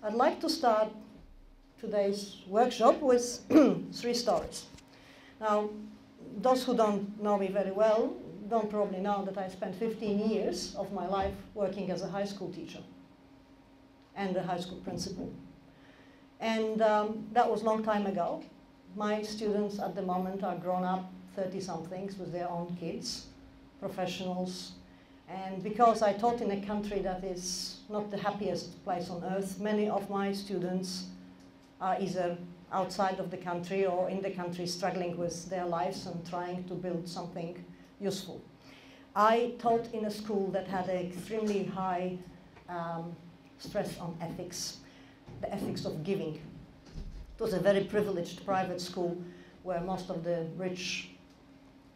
I'd like to start today's workshop with 3 stories. Now, those who don't know me very well don't probably know that I spent 15 years of my life working as a high school teacher and a high school principal. And that was a long time ago. My students at the moment are grown up 30-somethings with their own kids, professionals. And because I taught in a country that is not the happiest place on earth, many of my students are either outside of the country or in the country struggling with their lives and trying to build something useful. I taught in a school that had an extremely high stress on ethics, the ethics of giving. It was a very privileged private school where most of the rich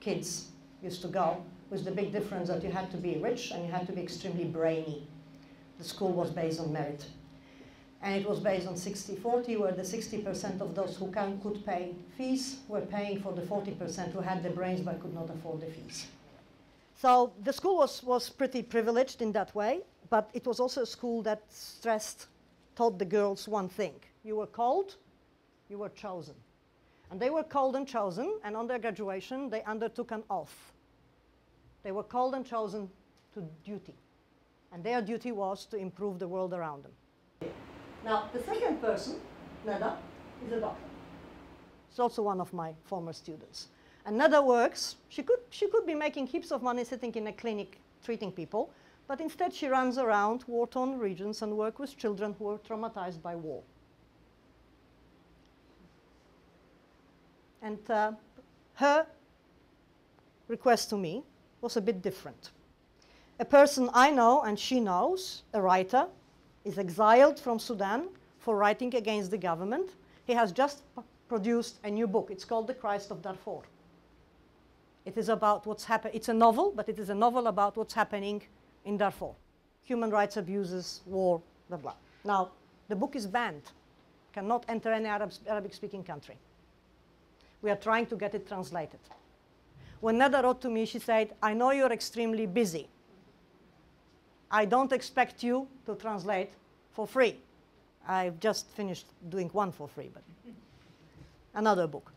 kids used to go, with the big difference that you had to be rich and you had to be extremely brainy. The school was based on merit. And it was based on 60-40, where the 60% of those who could pay fees were paying for the 40% who had the brains but could not afford the fees. So the school was pretty privileged in that way, but it was also a school that taught the girls one thing. You were called, you were chosen. And they were called and chosen, and on their graduation, they undertook an oath. They were called and chosen to duty. And their duty was to improve the world around them. Now, the second person, Neda, is a doctor. She's also one of my former students. And Neda works, she could be making heaps of money sitting in a clinic treating people, but instead she runs around war-torn regions and works with children who are traumatized by war. And her request to me was a bit different. A person I know and she knows, a writer, is exiled from Sudan for writing against the government. He has just produced a new book. It's called The Christ of Darfur. It is about what's happening. It's a novel, but it is a novel about what's happening in Darfur. Human rights abuses, war, blah, blah. Now, the book is banned. Cannot enter any Arabic-speaking country. We are trying to get it translated. When Neda wrote to me, she said, I know you're extremely busy. I don't expect you to translate for free. I've just finished doing one for free, but another book.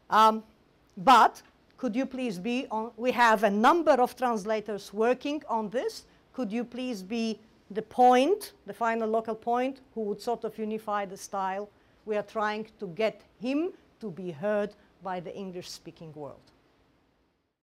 But could you please be on, we have a number of translators working on this. Could you please be the point, the final local point, who would sort of unify the style? We are trying to get him to be heard by the English-speaking world.